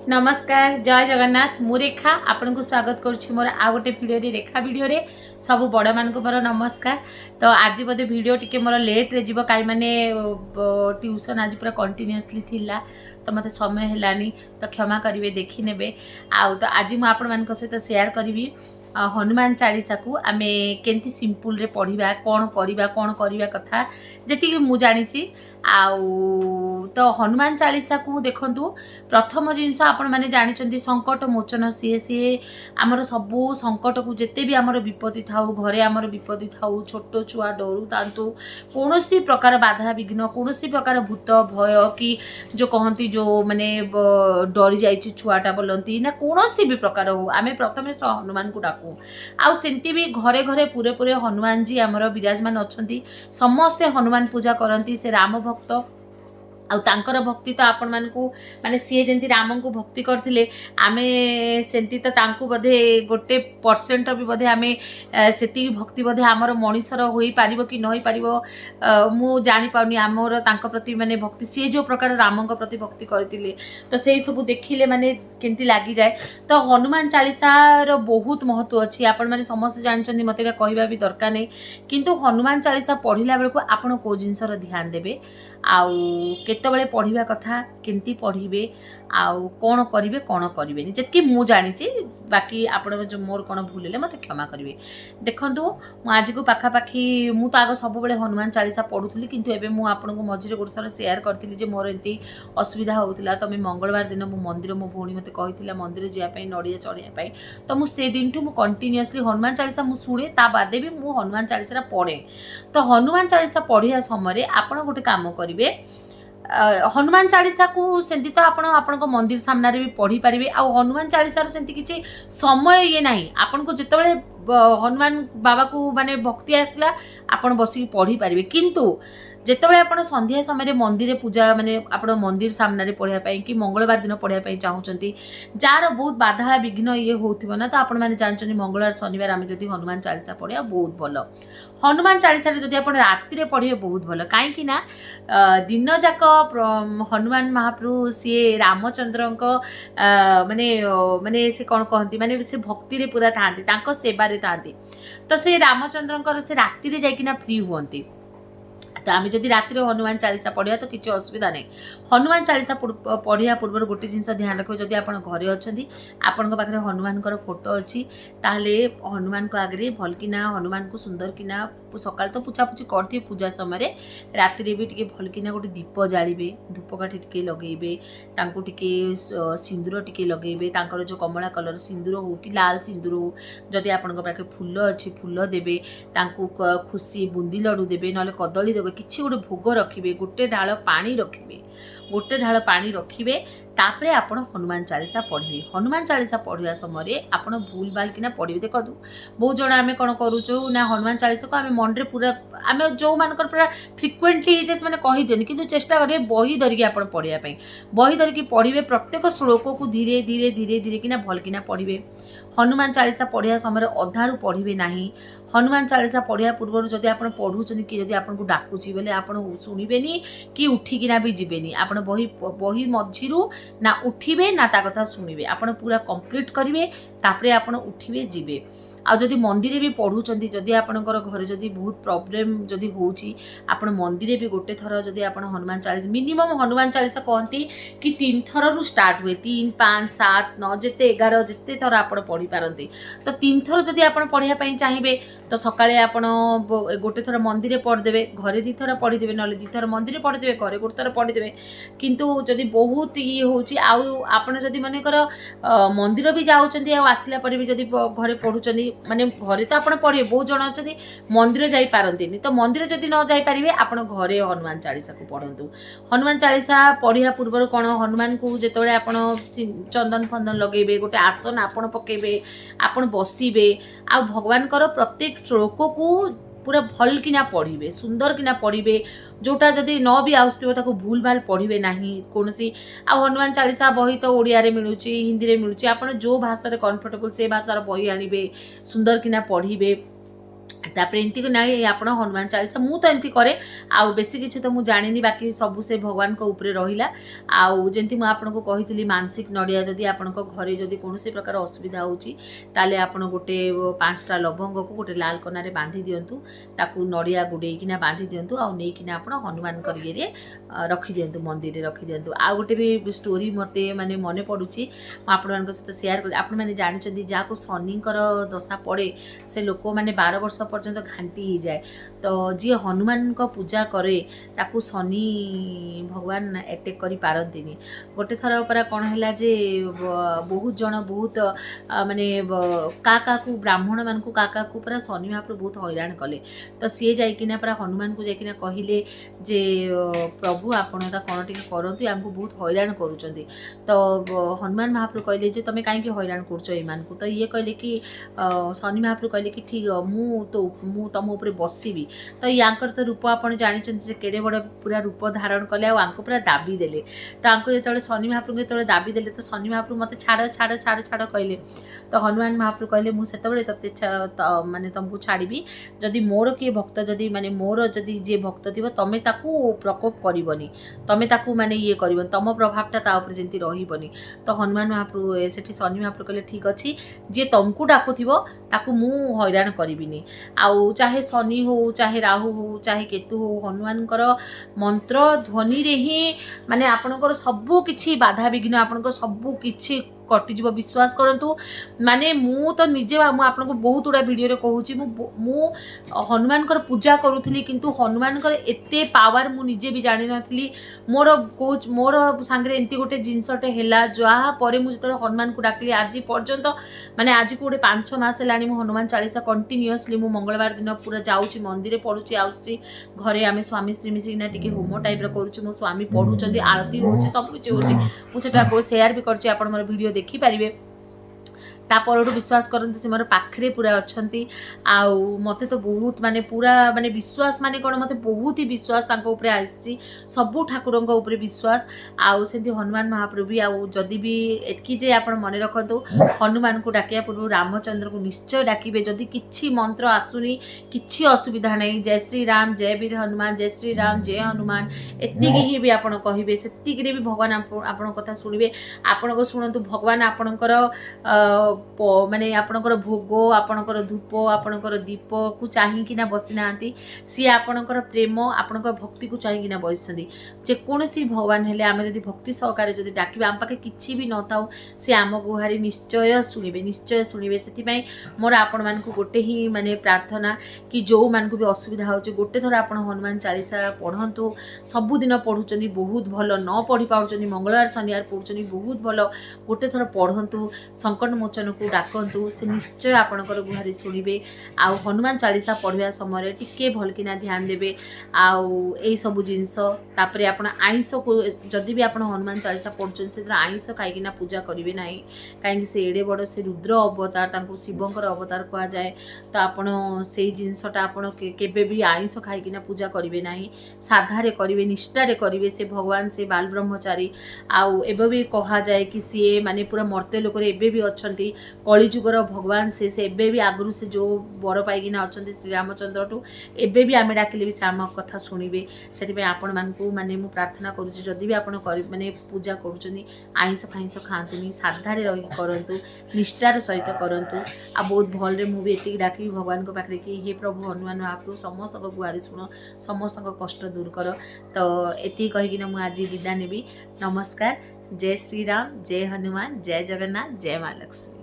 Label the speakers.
Speaker 1: नमस्कार जय जगन्नाथ मु रेखा आपन को स्वागत करुच्ची मोर आ गोटे भिडियो रेखा भिडियो रे सब बड़ मान को मोर नमस्कार। तो आज बोधे भिडियो टिके मोर लेट रे जीव कई माने ट्यूशन आज पूरा कंटिन्यूअसली थिला तो मते समय हेलानी तो क्षमा करिवे देखि नेबे। आ तो आज मु आपन मान को सहित शेयर करिवि हनुमान चालीसा को आमे केंती सिंपल रे पढ़िबा कोन करिबा कथा जेति मु जानिची। आउ तो हनुमान चालीसा को देखंतु प्रथम जिनस आपण माने जानिचंती संकट मोचन सी आमर सबू संकट को जेते भी आमर विपत्ति थाउ घरे आमर विपत्ति थाउ छोट छुआ डरू तांतु कौनसी प्रकार बाधा विघ्न कौनसी प्रकार भूत भय कि जो कहती जो माने डरी जाइछि छुआटा बोलती ना कौनसी भी प्रकार हो आमे प्रथमे हनुमान को डाकू। आउ सेंती भी घरे घरे पूरे पूरे हनुमान जी आमर विराजमान अछंती समस्ते हनुमान पूजा करती से राम भक्त आउ तांकर भक्ति तो आपण मानकू माने सी जेंती राम को भक्ति करथिले आमे सेंती तो तांकू बधे गोटे परसेंट भी बधे आमे सेती भक्ति बधे आमर मनीषर होई पारिबो कि नई पारिबो मु जानि पाउनी आमर तांको प्रति माने भक्ति सी जो प्रकार राम को प्रति भक्ति करथिले तो सेई सब देखिले माने केंती लागी जाए। तो हनुमान चालीसा रो बहुत महत्व अछि आपण माने समस्त जानचंदी मते कहबा भी दरकार नै किंतु हनुमान चालीसा पढ़िला बेलको आपण को जिंसर ध्यान देबे आउ केतबेले पढ़िबा कथा केंती पढ़िबे आउ कोन करिवे जेतकी मु जानिची बाकी आपण जो मोर कोन भूलले मते क्षमा करिवे। देखंतु मु आज को पाखा पाखी मु तो आगो सब बेले हनुमान चालीसा पढुथली किंतु एबे मु आपण को मझिरे गोटे थर शेयर करथिली जे मोर एंती असुविधा होउतला तो मैं मंगलवार दिन मु मंदिर मो भौणी मते कहिथिला मंदिर जिया पई नडिया चढ़िया पई तो मु से दिन टू मु कंटीन्यूअसली हनुमान चालीसा मु सुने ता बादे भी मु हनुमान चालीसा पढ़े। तो हनुमान चालीसा पढ़िया समय आपण गोटे काम करिवे हनुमान चालीसा को सेंती तो आपण को मंदिर सामने भी पढ़ी पारिबे। आ हनुमान चालीसा सेंती किछि समय ये नाही आपण को जेतेबेले हनुमान बाबा को माने भक्ति आसला आपण बसी पढ़ी पारिबे किंतु जेतेबेले आपण संध्या समय मंदिर पूजा माने आपण मंदिर सामने पढ़िया पई कि मंगलवार दिन पढ़िया पई चाहउचंती जार बहुत बाधा विघ्न ये होथिबो ना तो आपण माने जानचंती मंगलवार शनिवार आमे जदी हनुमान चालीसा पढ़िया बहुत भलो। हनुमान चालीसा रे जदी आपण रात्रि रे पढ़िए बहुत भलो काहे कि ना दिन जाक हनुमान महाप्रभु सी रामचंद्र माने माने से कौन कहती माने से भक्ति रे पूरा थांती तांको सेवा रे थांती तो से रामचंद्र से रात्रि रे जाइकिना फ्री हुअंती। तो आम जदि रात्रि हनुमान चालीसा पढ़िया तो किसी असुविधा नहीं। हनुमान चालीसा पढ़िया पूर्व गोटे जिनस ध्यान रखिए जदि आप घरे अच्छा आपण पाखे हनुमान फोटो अच्छी ताहले हनुमान को आगे भलकिना हनुमान को सुंदर किना सकाल तो पुछापुछी करते पूजा समय रात्रि भी टिके भलकिना गोटे दीप जालिबे धूपकाठी टिके लगेबे तांको टिके सिंदूर टिके लगेबे तांकर जो कमला कलर सिंदूर हो कि लाल सिंदूर हो जदि आपण पाखे फूल अच्छी फूल देबे तांको खुशी बुंदी लड्डू देबे नले कदली देबे किछि गोटे भोग रखिबे गोटे ढाल पानी रखिबे तापरे आपण हनुमान चालीसा पढ़िबे। हनुमान चालीसा पढ़िया समय आपण भूल भाल किना पढ़िबे। देखो बहुत जन आमे कोन करूचो ना हनुमान चालीसा को आमे मन रे पूरा आमे जो मानकर पूरा फ्रिक्वेंटली जे माने कहि देनी किंतु चेष्टा करिवे बही धरिके आपण पढ़िया पई बही धरिके पढ़िबे प्रत्येक श्लोक को धीरे धीरे धीरे धीरे किना भल किना पढ़िबे। हनुमान चालीसा पढ़िया समय अधारू पढ़िबे नाही। हनुमान चालीसा पढ़िया पूर्व जदि आप पढ़ुचन कि जदि आपको डाकुची बोले आप शुणिबेनी कि उठिकिना भी जीवेनी आपण बही मझिरू ना उठिबे ना ता कथा शुणिबे आपण पूरा कंप्लीट करिवे तापरे आपण उठिबे जीवे। आ जदि मंदिर भी पढ़ुचंती जदि आपणकर घरे जदि बहुत प्रॉब्लम जदि होउची आपण मंदिर भी गोटे थर जदि आपण हनुमान चालीसा मिनिमम हनुमान चालीसा कहती कि 3 थर रु स्टार्ट हुए 3 5 7 9 जेते 11 जेते थर आपण पढ़ी पारंती तो 3 थर जदि आपण पढ़िया पई चाहिबे तो सकाळे आपण गोटे थर मंदिर पढ़ देबे घरे 2 थर पढ़ी देबे नले 2 थर मंदिर पढ़ी देबे घरे गोटे थर पढ़ी देबे किंतु जदि बहुत ये होउची आउ आपण जदि माने कर मंदिर भी जाउचंती आ आसिला परे भी जदि घरे पढ़ुचंती माने घरे तो आपण पढ़े बहुत जन अच्छा मंदिर जाई पारंती तो मंदिर जदि न जाई पारिबे आपण घरे हनुमान चालीसा को पढ़ंतु। हनुमान चालीसा पढ़िया पूर्व कौन हनुमान को जेतबेले आपण चंदन फंदन लगेबे गोटे आसन आपण पकेबे आपण बसिबे आ भगवान कर प्रत्येक श्लोक को पूरा भल किना पढ़िबे सुंदर किना पढ़िबे जोटा जदि न भी आउथबो ताको भूल भाल पढ़िबे नाही कोनसी। आ हनुमान चालीसा बही तो ओडिया रे मिलुची हिंदी रे मिलुची आपण जो भाषा रे कंफर्टेबल से भाषा रे बही आनिबे सुंदर किना पढ़िबे तापर एमती को नहीं आप हनुमान चालीसा मु तो एमती करे आउ बेसी किसी तो मुझे जानी बाकी सब से भगवान को ऊपर रहा आउ जमी मुझे आपको कही मानसिक नड़िया जदि आपण घरे जदि कौन प्रकार असुविधा होते आप गोटे 5टा लवंग को गोटे लाल कनारे बांधि दिंतु ताकू नड़िया गुड़ेकिना बांधि दिंतु आउ नहीं आप हनुमान करिए रखी दिंतु मंदिर रखी दिंतु आ गोटे भी स्टोरी मत माने मन पड़ुची आपण सहित सेयार कर आपण मैंने जानते जहाँ शनिकर दशा पड़े से लोक मैंने 12 वर्ष पर्यंत घांटी हो जाए तो जी हनुमान को पूजा करे ताकू शनि भगवान एटेक करि पारंतिनी गोटे थर पर कौन है जे बहुत जन बहुत माने का ब्राह्मण मान को का पूरा शनि महाप्रभु बहुत हैरान कले तो सी जाइकिना पूरा हनुमान को जाइकिना कहले जे प्रभु आपण कौन टी करतु आमको बहुत हैरान करुँच तो हनुमान महाप्रभु कहले जे तुम कहीं हैरान करुच एमान को तो ये कहले कि शनि महाप्रभु कहले कि ठीक मु तुम ऊपर बसबी तो यांकर तो रूप आप जानते से केड़े बड़ पूरा रूप धारण कले आंको पूरा दाबी देले तो आंको जो शनि महाप्रभु जो दाबी देले तो शनि महाप्रभु मत छाड़ छाड़ छाड़ छाड़ कहले तो हनुमान महाप्रभु कहले मुझे तते माने तुमको छाड़ी जदि मोर किए भक्त जदि माने मोर जदि जे भक्त थी तमें ताकू प्रकोप करबनी तमें ताकू माने ये कर तुम प्रभावटा ता ऊपर जमी रही तो हनुमान महाप्रभु से शनि महाप्रभु कहले ठीक अच्छे जी तुमको डाकुथिबो ताकू मु हैरान करिबिनी आउ चाहे शनि हो चाहे राहु हो चाहे केतु हो हनुमान मंत्र ध्वनि रे ही माने आपनकर सबु किछि बाधा विघ्न आपनकर सबु किछि कटिज विश्वास करंतु माने मु तो निजे आपको बहुत गुड़ा वीडियो कहूँ मु हनुमान पूजा करुली किंतु हनुमान एते पावर मु निजे भी जानी नी मोर कोच मोर सांगे एमती गोटे जिनसटे है जहाँपर मुझे हनुमान को डाकली आज पर्यंत माने आज को गोटे 5-6 मास है हनुमान चालीसा कंटिन्यूअसली मु मंगलवार दिन पूरा जाऊँगी मंदिर पढ़ुची आसी घरे आम स्वामी स्त्री मिसिकिना टिके होम टाइप करुँ मो स्वामी पढ़ुंट आरती हो सब किसी हो सेयार भी कर मोर वीडियो देखिपारे तापर विश्वास करते से मोर पाखे पूरा अच्छा मत तो बहुत माने पूरा माने विश्वास माने कौन मत बहुत ही विश्वास आसी सबू ठाकुर विश्वास आउ से हनुमान महाप्रभु आउ जदि भी एतकी जे आप मन रखु हनुमान को डाकिया पूर्व रामचंद्र को निश्चय डाकिबे जदि किछि मंत्र आसुनी किछि असुविधा नहीं जय श्री राम जय वीर हनुमान जय श्री राम जय हनुमान एतिकी ही भी आपण कहिबे सेतिकी भी भगवान आपण कथा सुनिबे आपण को सुनतु भगवान आपणकर माने आपणकर भोग आपणकर धूप आपणकर दीप को चाहिकिना बसी नांती सी आपणकर प्रेम आपणकर भक्ति को चाहिकिना बसछंती जेकोसी भगवान हेले आमे जदि भक्ति सहकारे जदि डाकिबा आम पाखे किछि भी न थाउ सी आम गुहारी निश्चय शुणिबे सेति मोर आपण मान को गोटे ही माने प्रार्थना कि जो मान को भी असुविधा होचे गोटे थर आपण हनुमान चालीसा पढ़ंतु सबुदिन पढ़ुचंदी बहुत भल न पढ़ी पाउचंदी मंगलवार शनिवार पढ़ुचंदी बहुत भल गोटे थर पढ़ंतु संकट मोचन को डाकंतु से निश्चय आपणकर गुहारी शुणिबे आउ हनुमान चालीसा पढ़िया समय टिके भलकिना ध्यान देबे आउ ए सब जिनस तापरे आपण आइंस को जदि भी आपण हनुमान चालीसा पढ़ुचंदी से आइंस खाइकिना पूजा करिवे नाही काहेकि से एडे बड़ से रुद्र अवतार तांको शिवंकर अवतार कहा जाए तो आपण से जिनसटा आपण केबे भी आइंस खाइकिना पूजा करिवे नाही साधारे करिवे निष्ठारे करिवे से भगवान से बाल ब्रह्मचारी आउ एबे भी कहा जाए कि सी माने पूरा मर्त्य लोक एबे भी अछंती कलिजुगर भगवान से एबे भी आगु से जो बर पाइकिना अछंती श्री रामचंद्र टू एबे भी आमे डाकिले भी श्याम कथा शुणिबे सेति आपण मानकू माने मु प्रार्थना करूची जदि भी आपण माने पूजा करूचनी आइंस फाइंस खांतुनी साधारे रही करंतु निष्ठार सहित करंतु आ बहुत भल रे मु भी एति डाकी भगवान को पाखरे कि हे प्रभु हनुमान महाप्रभु समस्त को गुहारी सुन समस्त को कष्ट दूर कर तो एति कहिकिना मु आज विदा नेबी नमस्कार जय श्री राम जय हनुमान जय जगन्नाथ जय मां लक्ष्मी।